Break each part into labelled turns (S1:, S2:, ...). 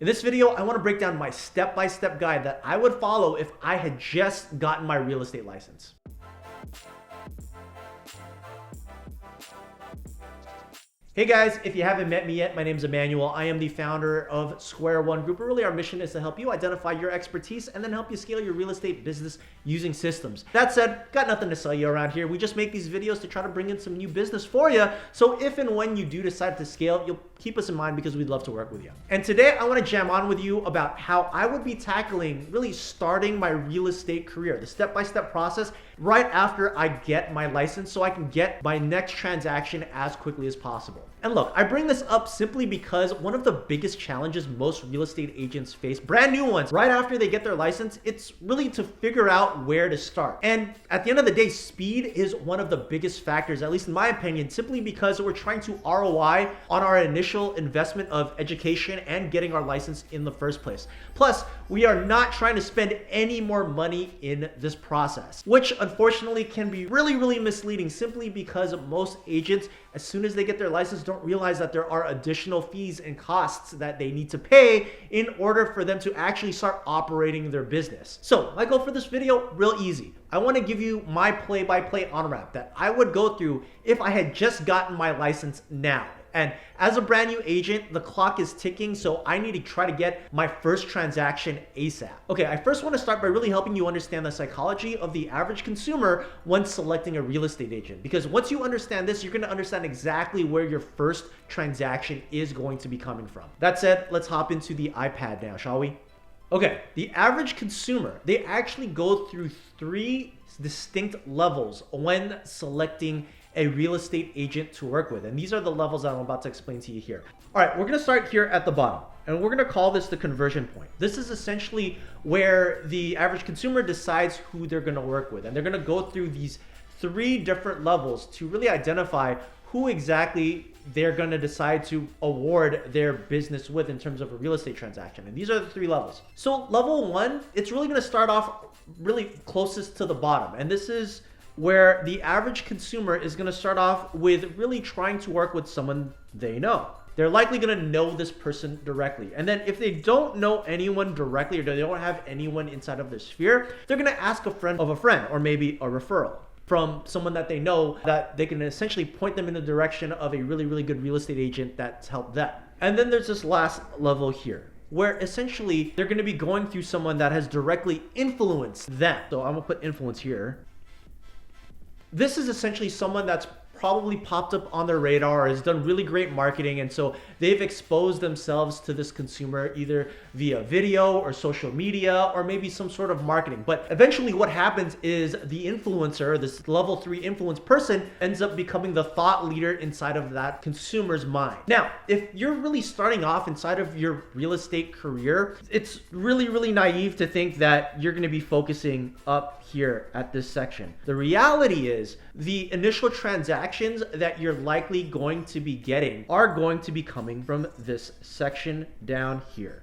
S1: In this video, I want to break down my step-by-step guide that I would follow if I had just gotten my real estate license. Hey guys, if you haven't met me yet, my name is Emmanuel. I am the founder of Square One Group. Really, our mission is to help you identify your expertise and then help you scale your real estate business using systems. That said, got nothing to sell you around here. We just make these videos to try to bring in some new business for you. So if and when you do decide to scale, you'll keep us in mind because we'd love to work with you. And today I want to jam on with you about how I would be tackling really starting my real estate career, the step-by-step process right after I get my license so I can get my next transaction as quickly as possible. And look, I bring this up simply because one of the biggest challenges most real estate agents face, brand new ones, right after they get their license, it's really to figure out where to start. And at the end of the day, speed is one of the biggest factors, at least in my opinion, simply because we're trying to ROI on our initial investment of education and getting our license in the first place. Plus, we are not trying to spend any more money in this process, which unfortunately can be really misleading simply because most agents, as soon as they get their license, don't realize that there are additional fees and costs that they need to pay in order for them to actually start operating their business. So my goal for this video, real easy. I want to give you my play-by-play on-ramp that I would go through if I had just gotten my license now. And as a brand new agent, the clock is ticking, so I need to try to get my first transaction ASAP. Okay, I first want to start by really helping you understand the psychology of the average consumer when selecting a real estate agent. Because once you understand this, you're going to understand exactly where your first transaction is going to be coming from. That said, let's hop into the iPad now, shall we? Okay, the average consumer, they actually go through 3 distinct levels when selecting a real estate agent to work with. And these are the levels that I'm about to explain to you here. All right, we're gonna start here at the bottom and we're gonna call this the conversion point. This is essentially where the average consumer decides who they're gonna work with. And they're gonna go through these 3 different levels to really identify who exactly they're gonna decide to award their business with in terms of a real estate transaction. And these are the 3 levels. So level 1, it's really gonna start off really closest to the bottom. And this is where the average consumer is going to start off with really trying to work with someone they know. They're likely going to know this person directly. And then if they don't know anyone directly or they don't have anyone inside of their sphere, they're going to ask a friend of a friend or maybe a referral from someone that they know that they can essentially point them in the direction of a really good real estate agent that's helped them. And then there's this last level here, where essentially they're going to be going through someone that has directly influenced them. So I'm going to put influence here. This is essentially someone that's probably popped up on their radar or has done really great marketing, and so they've exposed themselves to this consumer either via video or social media or maybe some sort of marketing. But eventually what happens is the influencer, this level 3 influence person, ends up becoming the thought leader inside of that consumer's mind. Now, if you're really starting off inside of your real estate career, it's really naive to think that you're going to be focusing up here at this section. The reality is the initial transactions that you're likely going to be getting are going to be coming from this section down here.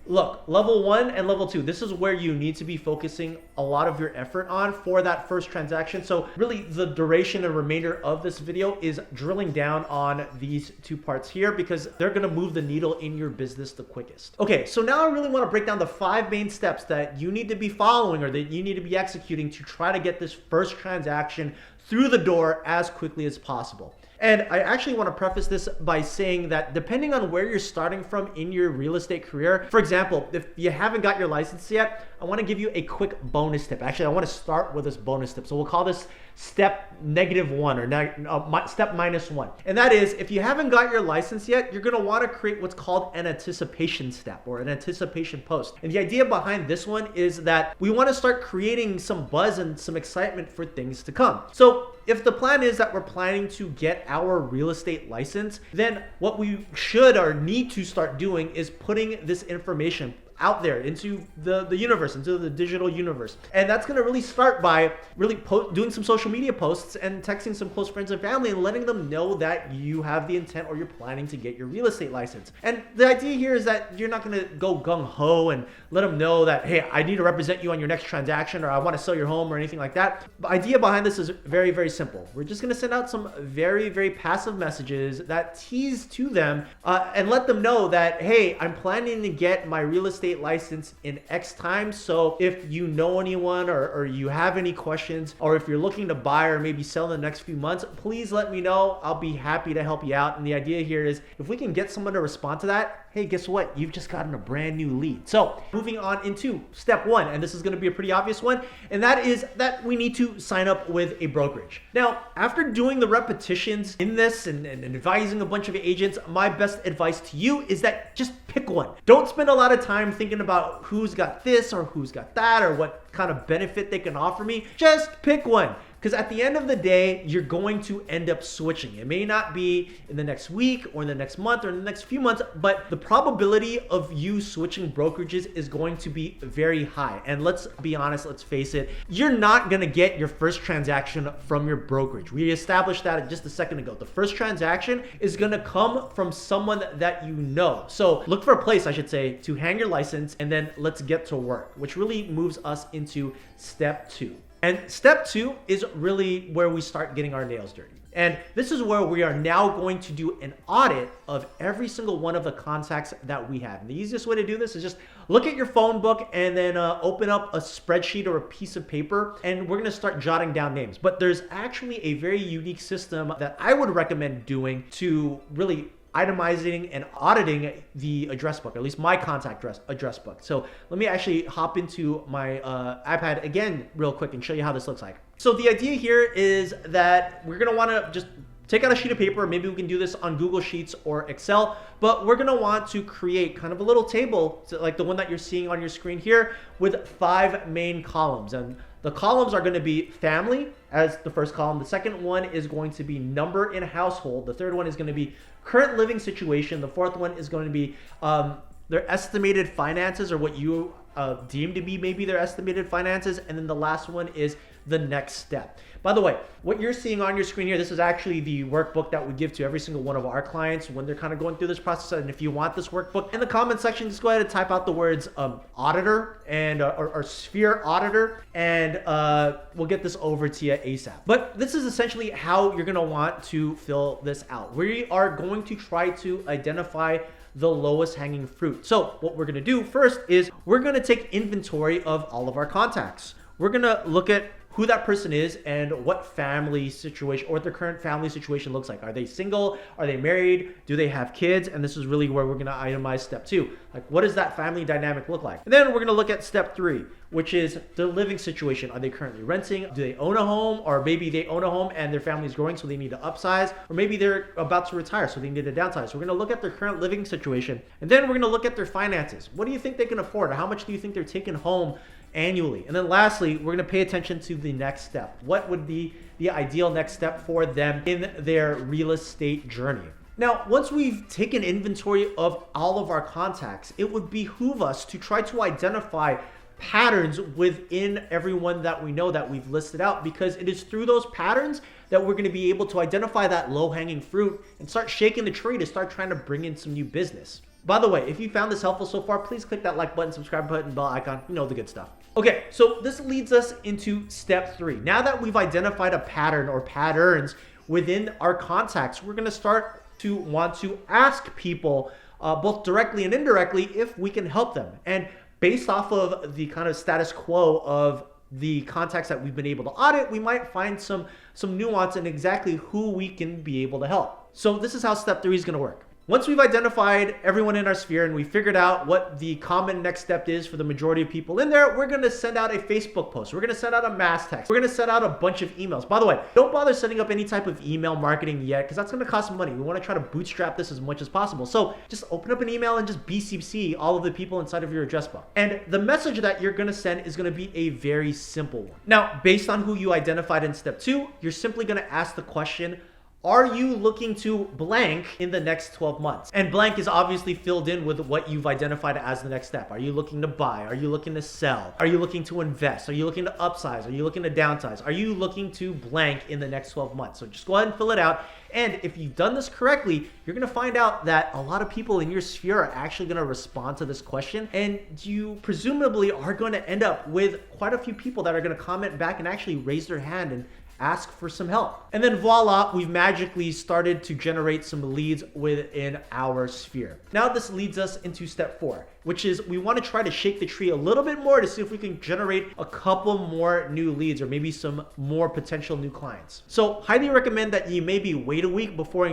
S1: Look, level 1 and level 2, this is where you need to be focusing a lot of your effort on for that first transaction. So really the duration and remainder of this video is drilling down on these 2 parts here because they're going to move the needle in your business the quickest. Okay, so now I really want to break down the 5 main steps that you need to be following or that you need to be executing to try to get this first transaction through the door as quickly as possible. And I actually want to preface this by saying that depending on where you're starting from in your real estate career, for example, if you haven't got your license yet, I want to give you a quick bonus tip. Actually, I want to start with this bonus tip. So we'll call this step -1 or step -1. And that is, if you haven't got your license yet, you're going to want to create what's called an anticipation step or an anticipation post. And the idea behind this one is that we want to start creating some buzz and some excitement for things to come. So if the plan is that we're planning to get our real estate license, then what we should or need to start doing is putting this information out there into the universe, into the digital universe. And that's going to really start by really doing some social media posts and texting some close friends and family and letting them know that you have the intent or you're planning to get your real estate license. And the idea here is that you're not going to go gung-ho and let them know that, hey, I need to represent you on your next transaction, or I want to sell your home, or anything like that. The idea behind this is very, very simple. We're just going to send out some very, very passive messages that tease to them and let them know that, hey, I'm planning to get my real estate license in X time. So if you know anyone or you have any questions, or if you're looking to buy or maybe sell in the next few months, please let me know. I'll be happy to help you out. And the idea here is if we can get someone to respond to that, hey, guess what? You've just gotten a brand new lead. So moving on into step one, and this is going to be a pretty obvious one, and that is that we need to sign up with a brokerage. Now, after doing the repetitions in this and advising a bunch of agents, my best advice to you is that just pick one. Don't spend a lot of time thinking about who's got this or who's got that or what kind of benefit they can offer me. Just pick one. Because at the end of the day, you're going to end up switching. It may not be in the next week or in the next month or in the next few months, but the probability of you switching brokerages is going to be very high. And let's be honest, let's face it, you're not going to get your first transaction from your brokerage. We established that just a second ago. The first transaction is going to come from someone that you know. So look for a place, I should say, to hang your license, and then let's get to work, which really moves us into step two. And step two is really where we start getting our nails dirty. And this is where we are now going to do an audit of every single one of the contacts that we have. And the easiest way to do this is just look at your phone book and then open up a spreadsheet or a piece of paper, and we're gonna start jotting down names. But there's actually a very unique system that I would recommend doing to really itemizing and auditing the address book, or at least my contact address book. So let me actually hop into my iPad again real quick and show you how this looks like. So the idea here is that we're gonna wanna just take out a sheet of paper. Maybe we can do this on Google Sheets or Excel, but we're gonna want to create kind of a little table, like the one that you're seeing on your screen here, with 5 main columns. And the columns are going to be family as the first column. The second one is going to be number in household. The third one is going to be current living situation. The fourth one is going to be their estimated finances, or what you deem to be maybe their estimated finances. And then the last one is the next step. By the way, what you're seeing on your screen here, this is actually the workbook that we give to every single one of our clients when they're kind of going through this process. And if you want this workbook, in the comment section, just go ahead and type out the words auditor and or sphere auditor, and we'll get this over to you ASAP. But this is essentially how you're going to want to fill this out. We are going to try to identify the lowest hanging fruit. So what we're going to do first is we're going to take inventory of all of our contacts. We're going to look at who that person is and what family situation or what their current family situation looks like. Are they single? Are they married? Do they have kids? And this is really where we're going to itemize step 2. Like, what does that family dynamic look like? And then we're going to look at step 3, which is the living situation. Are they currently renting? Do they own a home? Or maybe they own a home and their family is growing, so they need to upsize. Or maybe they're about to retire, so they need to downsize. So we're going to look at their current living situation. And then we're going to look at their finances. What do you think they can afford? Or how much do you think they're taking home annually? And then lastly, we're going to pay attention to the next step. What would be the ideal next step for them in their real estate journey? Now, once we've taken inventory of all of our contacts, it would behoove us to try to identify patterns within everyone that we know that we've listed out, because it is through those patterns that we're going to be able to identify that low-hanging fruit and start shaking the tree to start trying to bring in some new business. By the way, if you found this helpful so far, please click that like button, subscribe button, bell icon, you know the good stuff. Okay, so this leads us into step 3. Now that we've identified a pattern or patterns within our contacts, we're going to start to want to ask people both directly and indirectly if we can help them. And based off of the kind of status quo of the contacts that we've been able to audit, we might find some nuance in exactly who we can be able to help. So this is how step 3 is going to work. Once we've identified everyone in our sphere and we figured out what the common next step is for the majority of people in there, we're going to send out a Facebook post. We're going to send out a mass text. We're going to send out a bunch of emails. By the way, don't bother setting up any type of email marketing yet, because that's going to cost money. We want to try to bootstrap this as much as possible. So just open up an email and just BCC all of the people inside of your address book. And the message that you're going to send is going to be a very simple one. Now, based on who you identified in step 2, you're simply going to ask the question, Are you looking to blank in the next 12 months? And blank is obviously filled in with what you've identified as the next step. Are you looking to buy? Are you looking to sell? Are you looking to invest? Are you looking to upsize? Are you looking to downsize? Are you looking to blank in the next 12 months? So just go ahead and fill it out. And if you've done this correctly, you're going to find out that a lot of people in your sphere are actually going to respond to this question. And you presumably are going to end up with quite a few people that are going to comment back and actually raise their hand and ask for some help. And then voila, we've magically started to generate some leads within our sphere. Now this leads us into step 4, which is we want to try to shake the tree a little bit more to see if we can generate a couple more new leads or maybe some more potential new clients. So highly recommend that you maybe wait a week before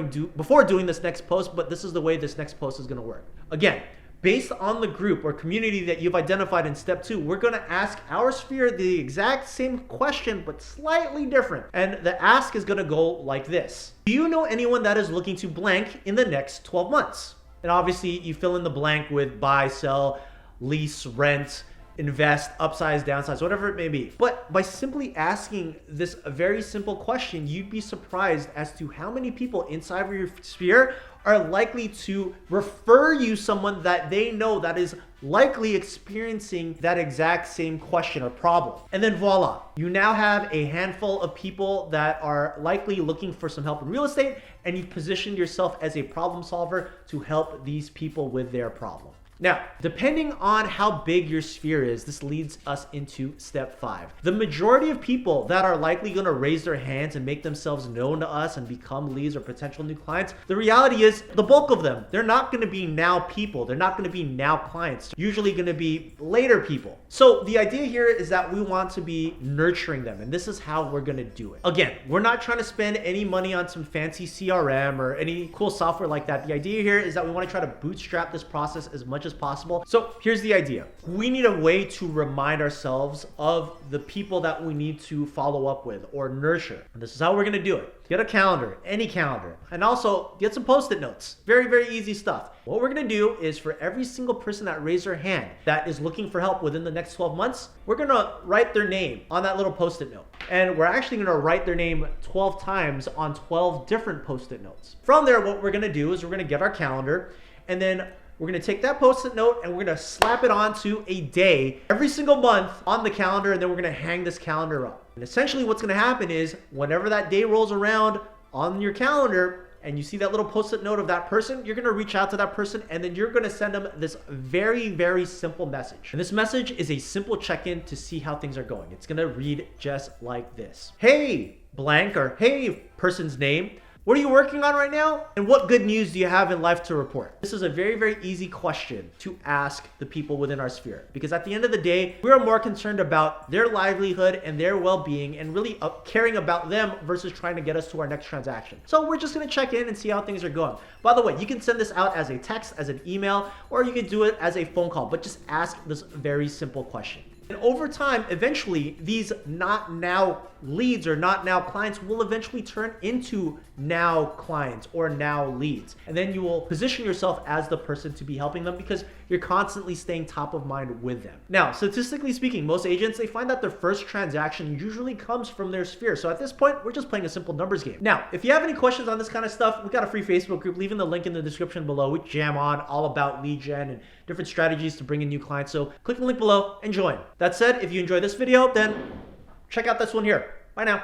S1: doing this next post, but this is the way this next post is going to work. Again, based on the group or community that you've identified in step 2, we're going to ask our sphere the exact same question, but slightly different. And the ask is going to go like this. Do you know anyone that is looking to blank in the next 12 months? And obviously you fill in the blank with buy, sell, lease, rent, invest, upsize, downsize, whatever it may be. But by simply asking this very simple question, you'd be surprised as to how many people inside of your sphere are likely to refer you someone that they know that is likely experiencing that exact same question or problem. And then voila, you now have a handful of people that are likely looking for some help in real estate, and you've positioned yourself as a problem solver to help these people with their problem. Now, depending on how big your sphere is, this leads us into step 5. The majority of people that are likely going to raise their hands and make themselves known to us and become leads or potential new clients, the reality is the bulk of them, they're not going to be now people. They're not going to be now clients. They're usually going to be later people. So the idea here is that we want to be nurturing them, and this is how we're going to do it. Again, we're not trying to spend any money on some fancy CRM or any cool software like that. The idea here is that we want to try to bootstrap this process as much as possible. So here's the idea. We need a way to remind ourselves of the people that we need to follow up with or nurture. And this is how we're going to do it. Get a calendar, any calendar, and also get some post-it notes. Very, very easy stuff. What we're going to do is for every single person that raised their hand that is looking for help within the next 12 months, we're going to write their name on that little post-it note. And we're actually going to write their name 12 times on 12 different post-it notes. From there, what we're going to do is we're going to get our calendar, and then we're going to take that post-it note and we're going to slap it onto a day every single month on the calendar, and then we're going to hang this calendar up. And essentially what's going to happen is whenever that day rolls around on your calendar and you see that little post-it note of that person, you're going to reach out to that person and then you're going to send them this very, very simple message. And this message is a simple check-in to see how things are going. It's going to read just like this. Hey, blank, or hey, person's name. What are you working on right now? And what good news do you have in life to report? This is a very, very easy question to ask the people within our sphere, because at the end of the day, we are more concerned about their livelihood and their well-being and really caring about them versus trying to get us to our next transaction. So we're just going to check in and see how things are going. By the way, you can send this out as a text, as an email, or you can do it as a phone call, but just ask this very simple question. And over time, eventually, these not now leads or not now clients will eventually turn into now clients or now leads. And then you will position yourself as the person to be helping them because you're constantly staying top of mind with them. Now, statistically speaking, most agents, they find that their first transaction usually comes from their sphere. So at this point, we're just playing a simple numbers game. Now, if you have any questions on this kind of stuff, we got a free Facebook group, leaving the link in the description below. We jam on all about lead gen and different strategies to bring in new clients. So click the link below and join. That said, if you enjoyed this video, then check out this one here. Bye now.